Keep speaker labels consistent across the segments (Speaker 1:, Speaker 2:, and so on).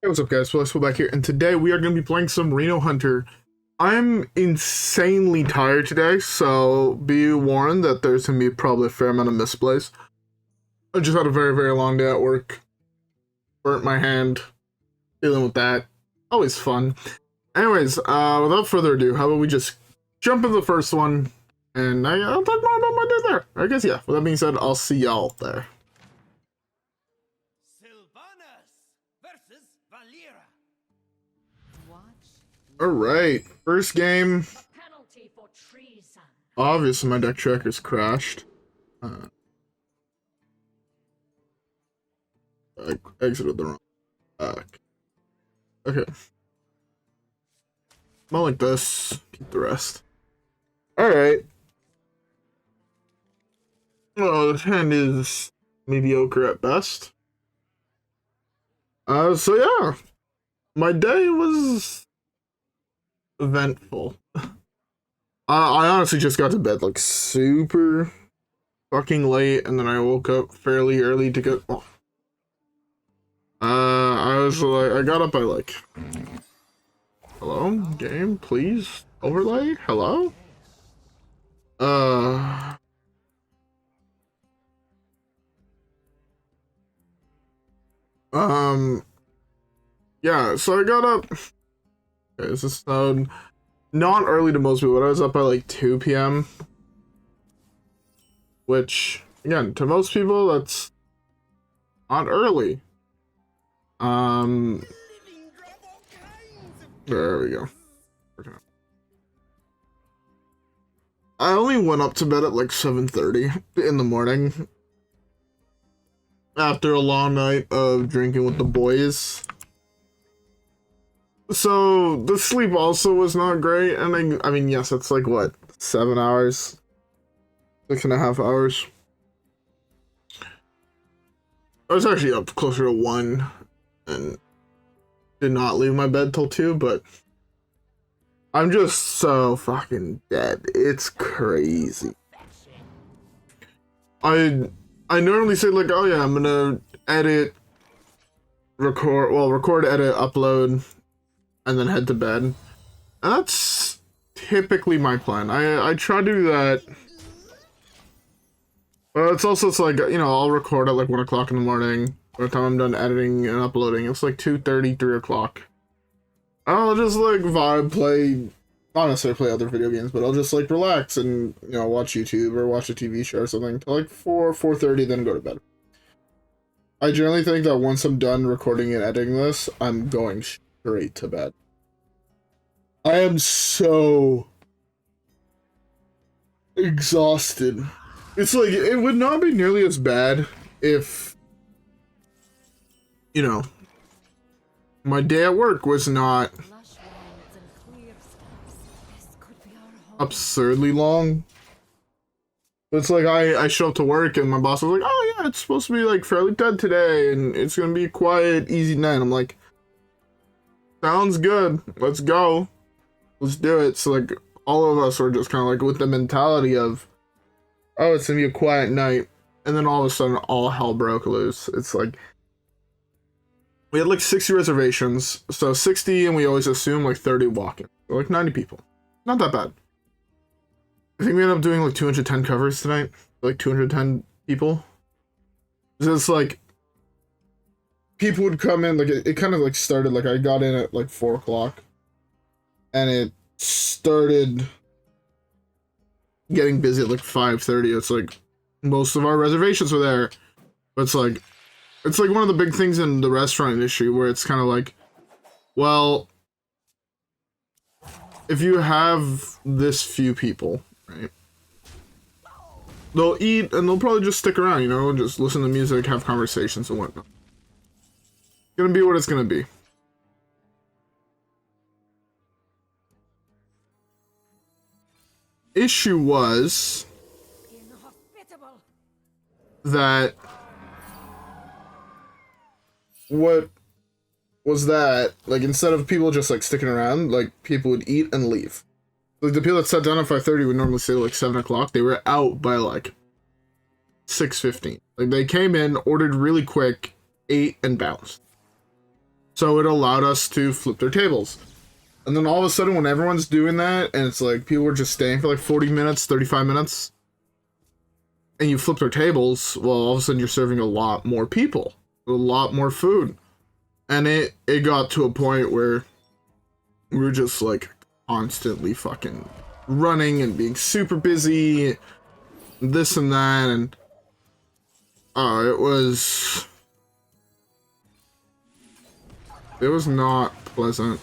Speaker 1: Hey, what's up guys, WhirlXbow back here, and today we are going to be playing some Reno Hunter. I'm insanely tired today, so be warned that there's going to be probably a fair amount of misplays. I just had a very long day at work. Burnt my hand. Dealing with that. Always fun. Anyways, without further ado, how about we just jump into the first one, and I'll talk more about my day there. I guess, yeah, with that being said, I'll see y'all there. Alright, first game. Obviously my deck tracker's crashed. I exited the wrong back. Okay. Not like this. Keep the rest. Alright. Well, the hand is mediocre at best. So yeah. My day was eventful. I honestly just got to bed like super fucking late, and then I woke up fairly early to go. Oh. I was like, I got up by like, hello, game, please, overlay, hello. Yeah, so I got up. Okay, this is not early to most people, but I was up by like 2 p.m. Which, again, to most people, that's not early. There we go. Okay. I only went up to bed at like 7:30 in the morning. After a long night of drinking with the boys. So, the sleep also was not great, and I mean, yes, it's like, what, 7 hours? 6.5 hours? I was actually up closer to 1, and did not leave my bed till 2, but I'm just so fucking dead. It's crazy. I normally say, like, oh yeah, I'm gonna edit, record, edit, upload, and then head to bed. And that's typically my plan. I try to do that. But it's like, you know, I'll record at like 1 o'clock in the morning. By the time I'm done editing and uploading, it's like 2:30, 3 o'clock. I'll just like vibe, play, not necessarily play other video games, but I'll just like relax and, you know, watch YouTube or watch a TV show or something till like 4:30, then go to bed. I generally think that once I'm done recording and editing this, I'm going straight to bed. I am so exhausted. It's like, it would not be nearly as bad if, you know, my day at work was not absurdly long. It's like, I show up to work and my boss was like, oh yeah, it's supposed to be like fairly dead today and it's gonna be a quiet, easy night. I'm like, sounds good, let's go. Let's do it. So like, all of us are just kind of like with the mentality of, oh, it's gonna be a quiet night, and then all of a sudden all hell broke loose. It's like, we had like 60 reservations, so 60, and we always assume like 30 walk-in, so like 90 people. Not that bad. I think we ended up doing like 210 covers tonight, like 210 people. So it's like, people would come in, like it kind of like started, like I got in at like 4 o'clock, and it started getting busy at like 5:30. It's like most of our reservations were there, but it's like one of the big things in the restaurant industry where it's kind of like, well, if you have this few people, right, they'll eat and they'll probably just stick around, you know, just listen to music, have conversations and whatnot. It's gonna be what it's gonna be. Issue was that what was that, like, instead of people just like sticking around, like people would eat and leave. Like the people that sat down at 5:30 would normally say like 7 o'clock. They were out by like 6:15. Like they came in, ordered really quick, ate and bounced. So it allowed us to flip their tables. And then all of a sudden, when everyone's doing that, and it's like people are just staying for like 40 minutes, 35 minutes, and you flip their tables, well, all of a sudden you're serving a lot more people, a lot more food. And it got to a point where we were just like constantly fucking running and being super busy, this and that, and it was not pleasant.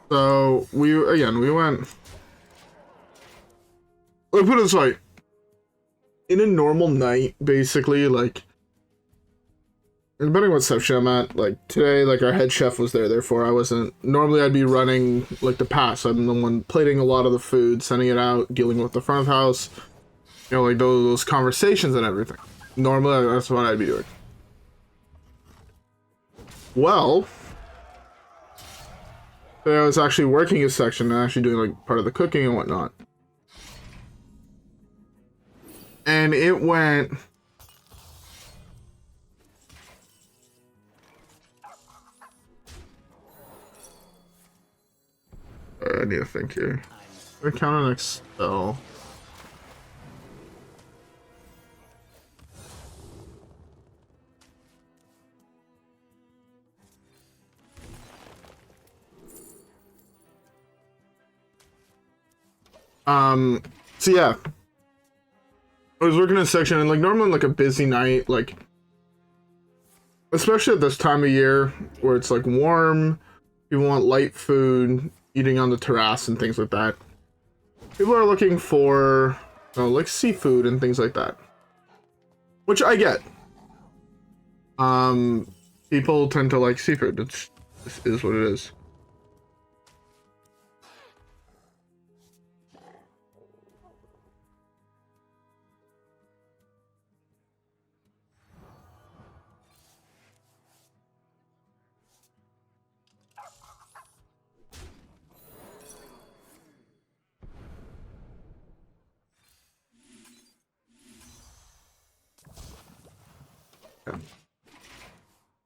Speaker 1: So we went, like, put it this way, in a normal night, basically, like, depending on what section I'm at, like, today, like, our head chef was there, therefore I wasn't, normally I'd be running, like, the pass. I'm the one plating a lot of the food, sending it out, dealing with the front of house, you know, like, those conversations and everything. Normally, that's what I'd be doing. Well, I was actually working a section and actually doing, like, part of the cooking and whatnot. And it went... I need to think here. I count an expel. So yeah. I was working in a section, and like normally like a busy night, like especially at this time of year where it's like warm, people want light food, eating on the terrace and things like that. People are looking for, you know, like seafood and things like that, which I get. People tend to like seafood. This is what it is.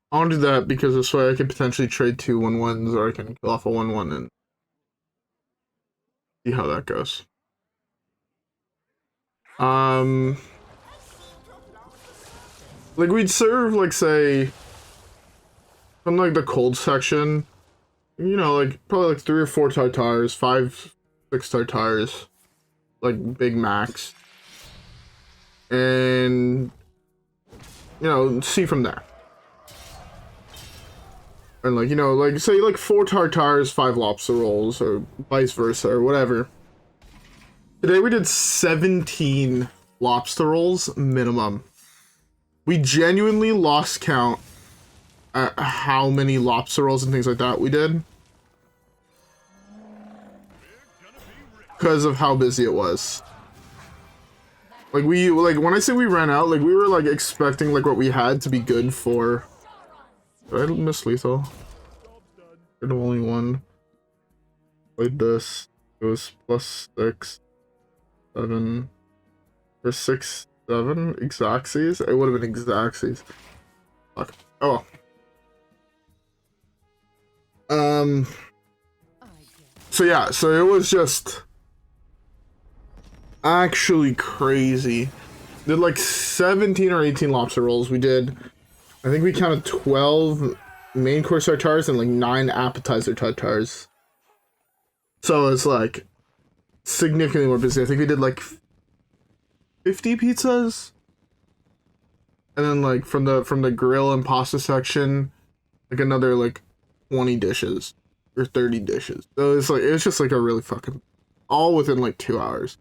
Speaker 1: I want to do that because this way I can potentially trade 2 1/1s, or I can kill off a 1/1 and see how that goes. Like we'd serve, like, say, from like the cold section, you know, like probably like 3 or 4 tartars, 5, 6 tartars, like Big Macs, and you know, see from there. And like, you know, like say like 4 tartars, 5 lobster rolls, or vice versa, or whatever. Today we did 17 lobster rolls minimum. We genuinely lost count at how many lobster rolls and things like that we did, because of how busy it was. Like when I say we ran out, like we were like expecting like what we had to be good for. Did I miss lethal? I'd only one. Played this. It was +6, 7, or 6, 7 Exaxes. It would have been Exaxes. Fuck. Oh. So yeah, so it was just actually crazy. Did like 17 or 18 lobster rolls. We did, I think we counted 12 main course tartars and like 9 appetizer tartars. So it's like significantly more busy. I think we did like 50 pizzas, and then like from the grill and pasta section, like another like 20 dishes or 30 dishes. So it's like, it's just like a really fucking, all within like 2 hours.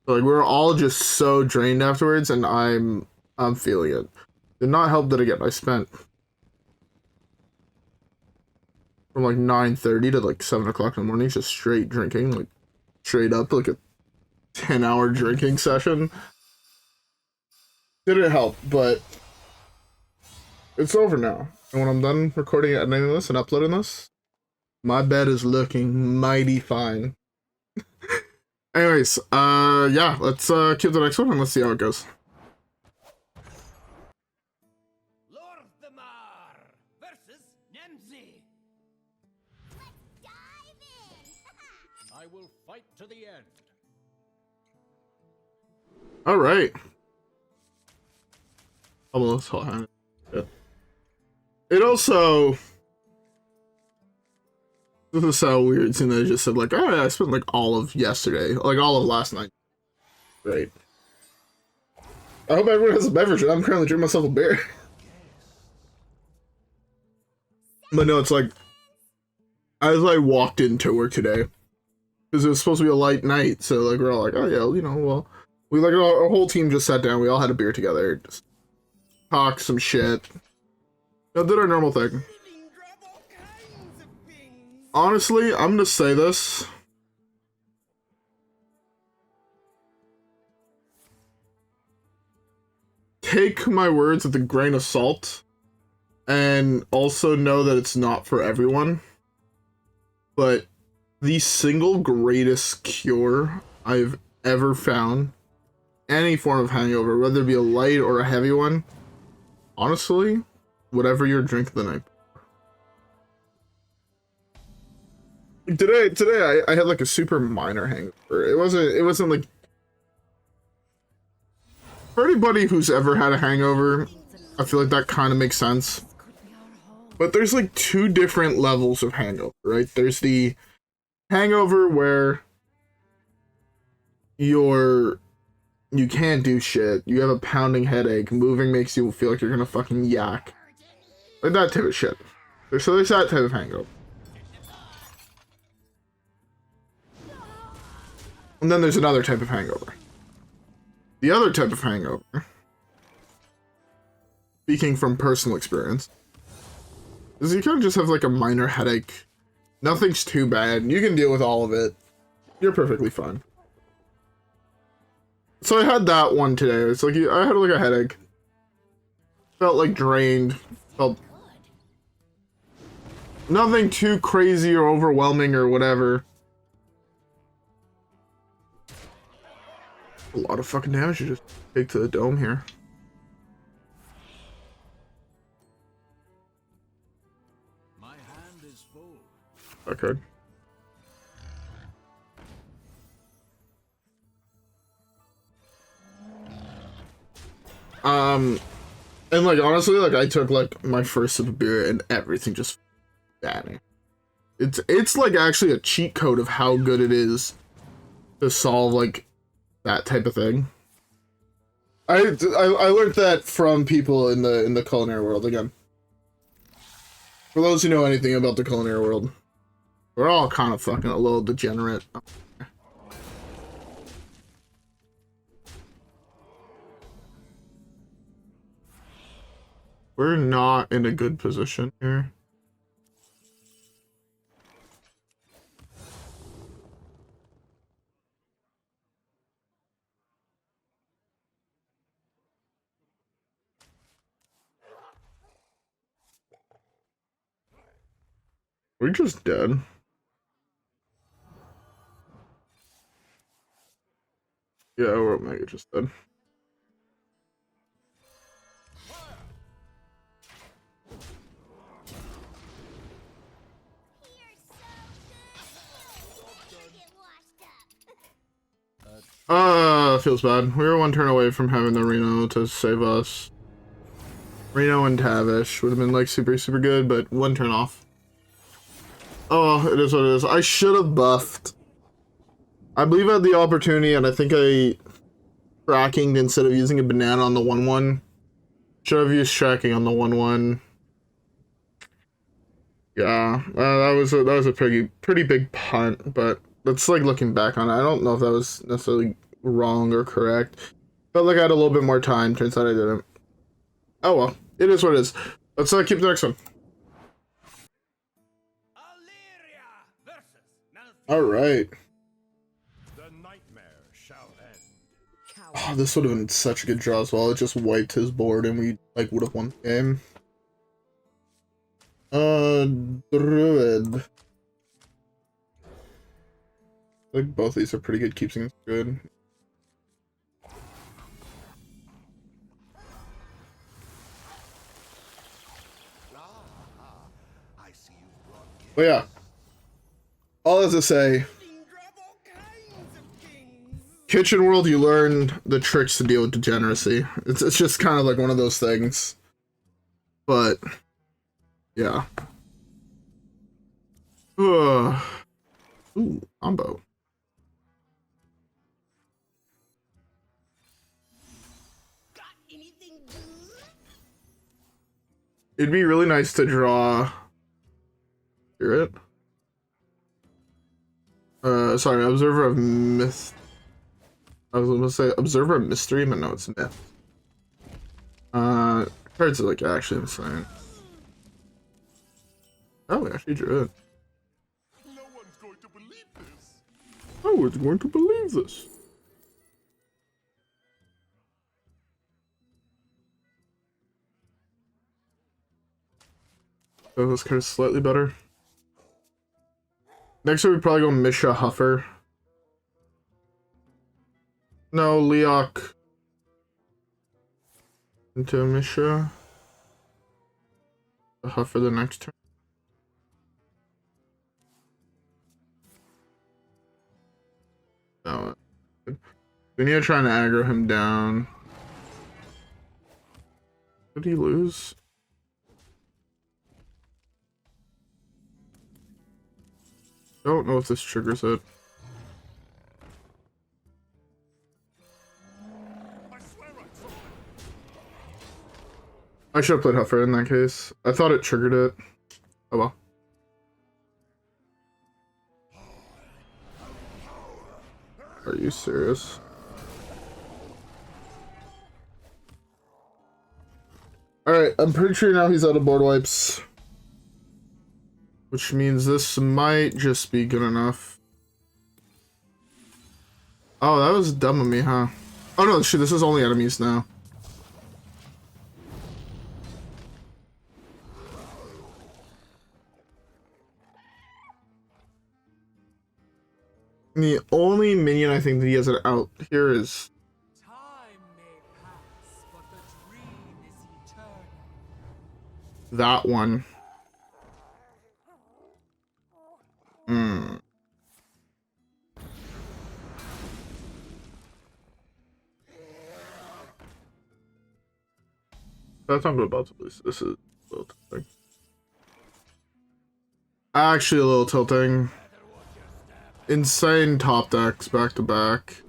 Speaker 1: So like we were all just so drained afterwards, and I'm feeling it. Did not help that again I spent from like 9:30 to like 7 o'clock in the morning just straight drinking, like straight up, like a 10-hour drinking session. Didn't help, but it's over now. And when I'm done recording and editing this and uploading this, my bed is looking mighty fine. Anyways, yeah, let's keep the next one and let's see how it goes.
Speaker 2: fight to the end.
Speaker 1: All right. Almost all hand. Yeah. It also. This is so weird. Seeing that I just said like, oh yeah, I spent like all of yesterday, like all of last night. Right. I hope everyone has a beverage. I'm currently drinking myself a beer. But no, it's like, as I walked into work today, because it was supposed to be a light night, so like we're all like, oh yeah, you know, well, we like our whole team just sat down, we all had a beer together, just talked some shit, you know, did our normal thing. Honestly, I'm gonna say this. Take my words with a grain of salt, and also know that it's not for everyone. But the single greatest cure I've ever found, any form of hangover, whether it be a light or a heavy one, honestly, whatever your drink the night. Today I had like a super minor hangover. It wasn't like, for anybody who's ever had a hangover, I feel like that kind of makes sense. But there's like two different levels of hangover, right? There's the hangover where you can't do shit, you have a pounding headache, moving makes you feel like you're gonna fucking yak. Like that type of shit. So there's that type of hangover. And then there's another type of hangover. The other type of hangover, speaking from personal experience, is you kind of just have like a minor headache. Nothing's too bad. You can deal with all of it. You're perfectly fine. So I had that one today. It's like I had like a headache. Felt like drained. Felt nothing too crazy or overwhelming or whatever. A lot of fucking damage you just take to the dome here.
Speaker 2: My hand is full.
Speaker 1: Okay. And like honestly, like I took like my first sip of beer and everything just batting. It's like actually a cheat code of how good it is to solve like that type of thing. I learned that from people in the culinary world again. For those who know anything about the culinary world, we're all kind of fucking a little degenerate. We're not in a good position here. We're just dead. Yeah, we're mega just dead. Feels bad. We were one turn away from having the Reno to save us. Reno and Tavish would have been like super good, but one turn off. Oh, it is what it is. I should have buffed. I believe I had the opportunity, and I think I tracking instead of using a banana on the 1/1. Should have used tracking on the 1/1. Yeah, that was a pretty big punt, but that's like looking back on it. I don't know if that was necessarily wrong or correct. Felt like I had a little bit more time. Turns out I didn't. Oh well, it is what it is. Let's keep the next one. All right.
Speaker 2: The nightmare shall end.
Speaker 1: Oh, this would have been such a good draw as well. It just wiped his board, and we like would have won the game. Druid. I think both of these are pretty good. Keeps things good. But yeah, all that to say, Kitchen World, you learn the tricks to deal with degeneracy. It's just kind of like one of those things. But, yeah. Ooh, combo. It'd be really nice to draw. Hear it? Sorry, Observer of Myth. I was gonna say Observer of Mystery, but no, it's Myth. Cards are like actually insane. Oh, we actually drew it.
Speaker 2: No one's going to believe this.
Speaker 1: No one's going to believe this. Oh, this card is slightly better. Next we probably go Misha Huffer. No, Leok. Into Misha. The Huffer the next turn. No. We need to try and aggro him down. Did he lose? Don't know if this triggers it. I should have played Huffer in that case. I thought it triggered it. Oh well. Are you serious? Alright, I'm pretty sure now he's out of board wipes. Which means this might just be good enough. Oh, that was dumb of me, huh? Oh no, shit, this is only enemies now. The only minion I think that he has out here is
Speaker 3: Time may pass, but the dream is eternal.
Speaker 1: that one. That's not about to lose. This is a little tilting. Actually, a little tilting. Insane top decks back to back.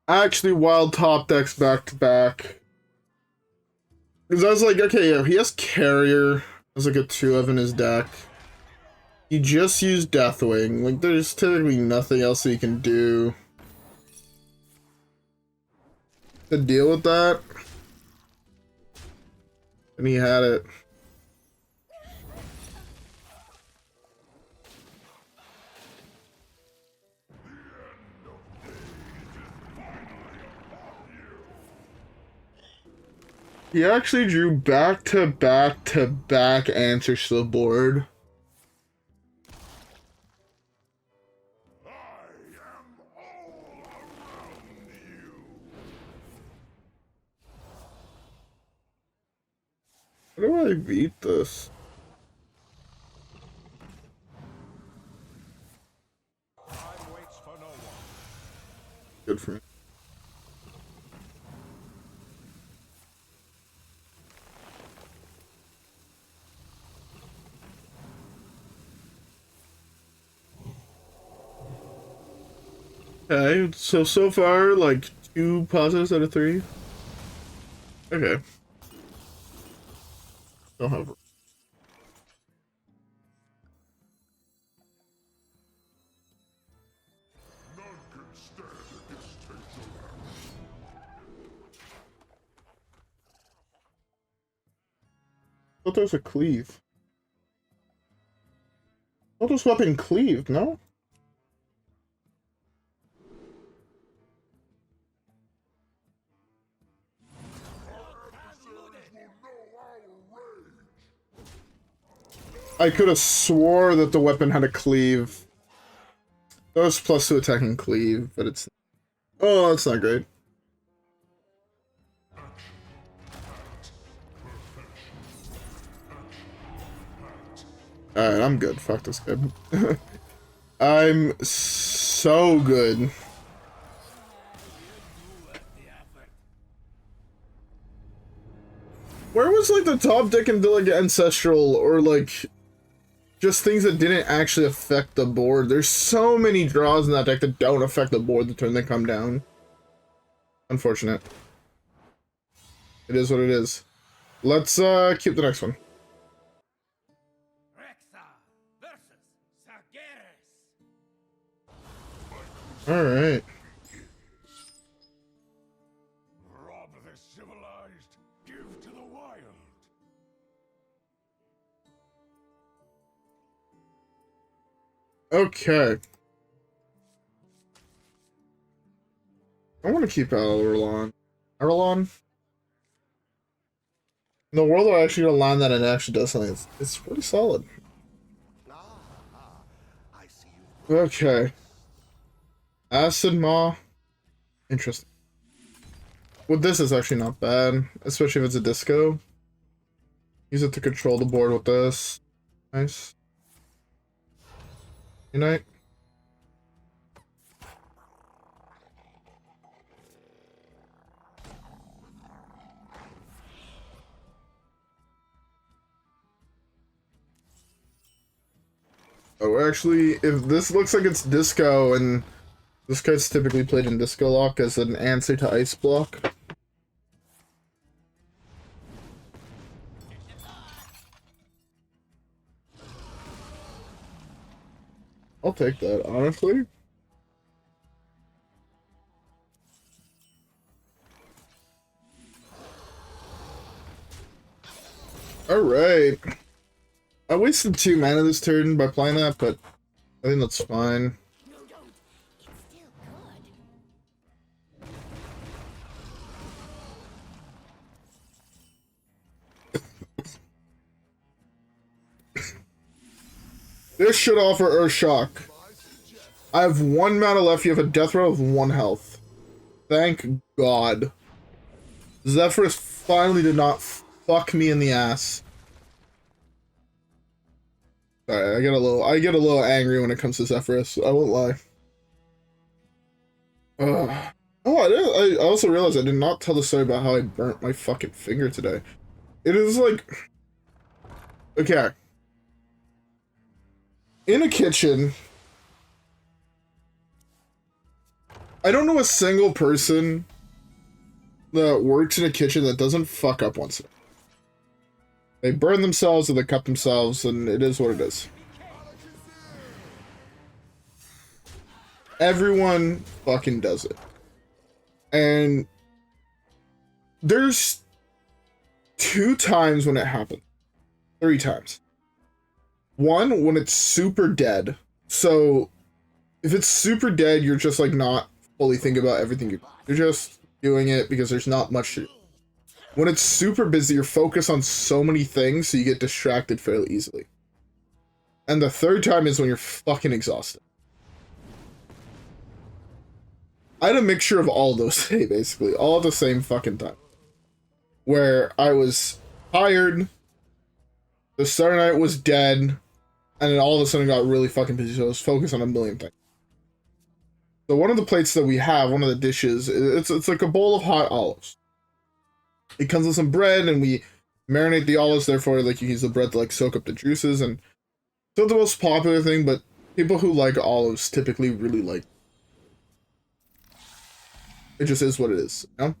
Speaker 1: Actually, wild top decks back to back. Because I was like, okay, yeah, he has Carrier. There's like a 2 of in his deck. He just used Deathwing. Like, there's typically nothing else he can do to deal with that. And he had it. He actually drew back to back to back answers to the board. How do I beat this?
Speaker 2: Time waits for no one.
Speaker 1: Good for me. Okay, so far, like 2 positives out of 3. Okay. Don't have.
Speaker 2: None can stand against Titanforged.
Speaker 1: I thought there was a cleave. I thought this weapon cleaved, no? I could have swore that the weapon had a cleave. That was +2 attack and cleave, but it's... Oh, that's not great. Alright, I'm good. Fuck this guy. I'm so good. Where was like the top deck until like Ancestral or like just things that didn't actually affect the board? There's so many draws in that deck that don't affect the board the turn they come down. Unfortunate. It is what it is. Let's keep the next one. Alright.
Speaker 2: Rob the civilized, give to the wild.
Speaker 1: Okay. I want to keep Aurelon. Aurelon? In the world, I actually gonna land that and it actually does something. It's pretty solid.
Speaker 2: I see you.
Speaker 1: Okay. Acidmaw. Interesting. With this, it's actually not bad, especially if it's a disco. Use it to control the board with this. Nice. Unite. Oh, actually, if this looks like it's disco, and this card's typically played in disco lock as an answer to ice block. I'll take that, honestly. Alright. I wasted 2 mana this turn by playing that, but I think that's fine.
Speaker 4: No, don't. It's still good.
Speaker 1: This should offer Earth Shock. I have 1 mana left, you have a death row of 1 health. Thank God. Zephrys finally did not fuck me in the ass. Sorry, I get a little angry when it comes to Zephrys. I won't lie. Oh, I also realized I did not tell the story about how I burnt my fucking finger today. It is like, okay. In a kitchen, I don't know a single person that works in a kitchen that doesn't fuck up once in a while. They burn themselves or they cut themselves, and it is what it is. Everyone fucking does it. And there's 2 times when it happened. 3 times. One, when it's super dead. So, if it's super dead, you're just like not fully thinking about everything you do. You're just doing it because there's not much to do. When it's super busy, you're focused on so many things, so you get distracted fairly easily. And the 3rd time is when you're fucking exhausted. I had a mixture of all those today, basically. All at the same fucking time. Where I was tired, the Star Knight was dead, and then all of a sudden got really fucking busy, so I was focused on a million things. So one of the plates that we have, one of the dishes, it's like a bowl of hot olives. It comes with some bread, and we marinate the olives, therefore, like, you use the bread to, like, soak up the juices, and it's not the most popular thing, but people who like olives typically really like it. It just is what it is, you know?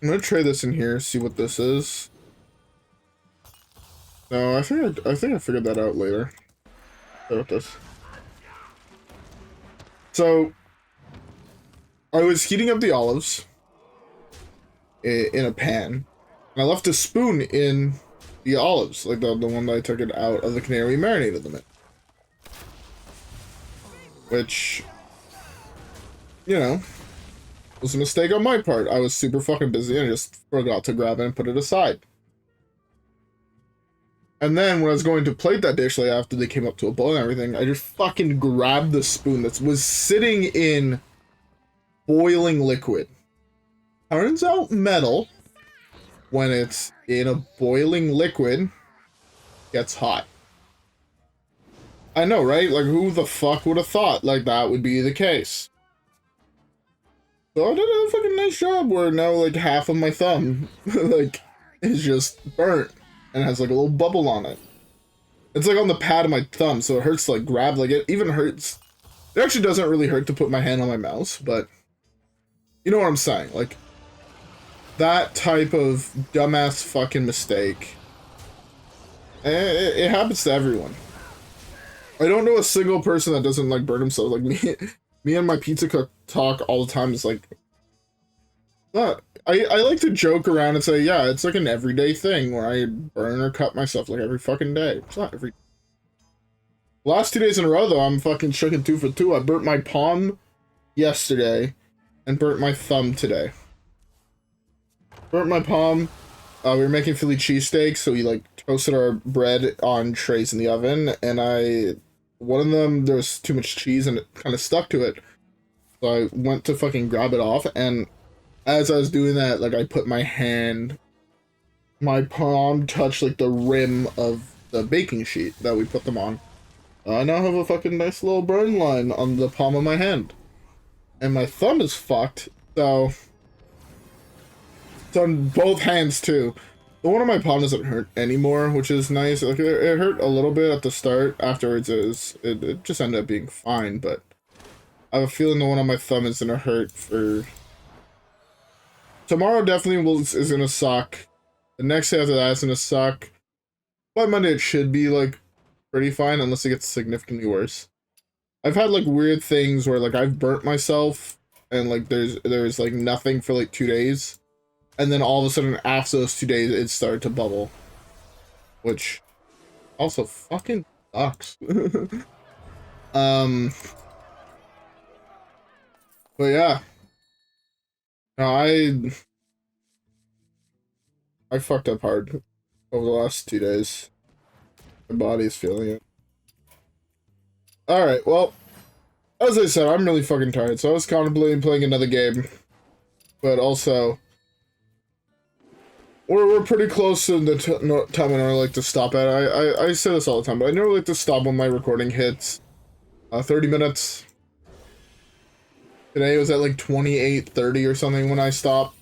Speaker 1: I'm gonna tray this in here, see what this is. No, I think I figured that out later. About this. So, I was heating up the olives in a pan, and I left a spoon in the olives, like the one that I took it out of the container we marinated them in. Which, you know, was a mistake on my part. I was super fucking busy and I just forgot to grab it and put it aside. And then when I was going to plate that dish, like after they came up to a boil and everything, I just fucking grabbed the spoon that was sitting in boiling liquid. Turns out metal. when it's in a boiling liquid, gets hot. I know, right? Like, who the fuck would have thought like that would be the case? So I did a fucking nice job where now, like, half of my thumb, like, is just burnt and has, like, a little bubble on it. It's, like, on the pad of my thumb, so it hurts to, like, grab, like, it even hurts. It actually doesn't really hurt to put my hand on my mouse, but you know what I'm saying? Like, that type of dumbass fucking mistake, it happens to everyone. I don't know a single person that doesn't, like, burn himself. Like, me and my pizza cook talk all the time. It's like, I like to joke around and say, yeah, it's like an everyday thing where I burn or cut myself, like, every fucking day. It's not every... Last 2 days in a row, though, I'm fucking chicken 2 for 2. I burnt my palm yesterday and burnt my thumb today. Burnt my palm. We were making Philly cheesesteaks, so we, like, toasted our bread on trays in the oven, and one of them, there was too much cheese and it kind of stuck to it. So I went to fucking grab it off, and as I was doing that, like, I put my palm touched, like, the rim of the baking sheet that we put them on. I now have a fucking nice little burn line on the palm of my hand. And my thumb is fucked, so... It's on both hands, too. The one on my palm doesn't hurt anymore, which is nice. Like, it hurt a little bit at the start. Afterwards, it just ended up being fine, but... I have a feeling the one on my thumb is gonna hurt for... Tomorrow definitely is gonna suck. The next day after that is gonna suck. By Monday it should be, like, pretty fine, unless it gets significantly worse. I've had, like, weird things where, like, I've burnt myself, and, like, there's like, nothing for, like, 2 days. And then all of a sudden, after those 2 days, it started to bubble. Which also fucking sucks. But yeah. No, I fucked up hard over the last 2 days. My body's feeling it. Alright, well, as I said, I'm really fucking tired, so I was contemplating playing another game. But also, we're pretty close to the time when I like to stop at. I say this all the time, but I never like to stop when my recording hits 30 minutes. Today was at like 28:30 or something when I stopped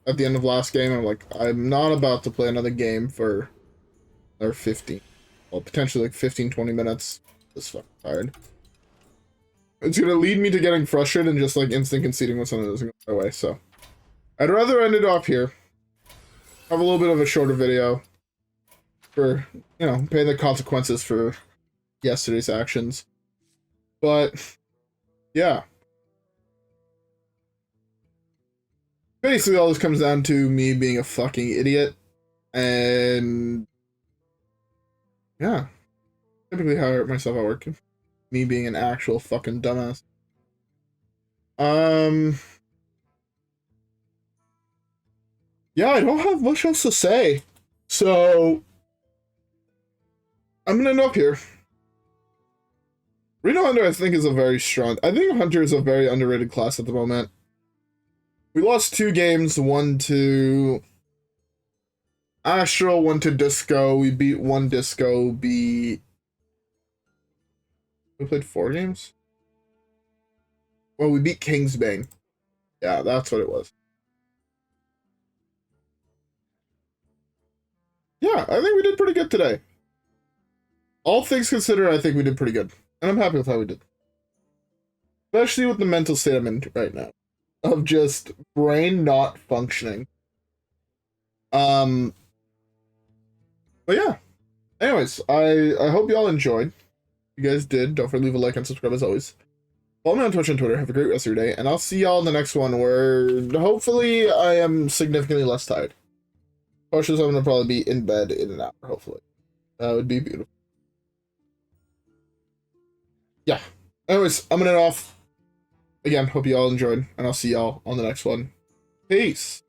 Speaker 1: at the end of last game. I'm like, I'm not about to play another game for another 15, well, potentially like 15-20 minutes. This fucking tired. It's gonna lead me to getting frustrated and just like instant conceding when something doesn't go my way. So I'd rather end it off here. Have a little bit of a shorter video for, you know, paying the consequences for yesterday's actions. But yeah. Basically, all this comes down to me being a fucking idiot, and yeah, typically how I hurt myself at work. Me being an actual fucking dumbass. Yeah, I don't have much else to say, so I'm gonna end up here. Reno Hunter, I think, is a very strong. I think Hunter is a very underrated class at the moment. We lost 2 games, one to Astral, one to Disco. We beat one Disco, We played 4 games? Well, we beat Kingsbane. Yeah, that's what it was. Yeah, I think we did pretty good today. All things considered, I think we did pretty good. And I'm happy with how we did. Especially with the mental state I'm in right now. Of just brain not functioning. But yeah. Anyways, I hope y'all enjoyed. If you guys did, don't forget to leave a like and subscribe as always. Follow me on Twitch and Twitter. Have a great rest of your day. And I'll see y'all in the next one where hopefully I am significantly less tired. Poacher's I'm going to probably be in bed in an hour, hopefully. That would be beautiful. Yeah. Anyways, I'm going to end off. Again, hope you all enjoyed, and I'll see y'all on the next one. Peace!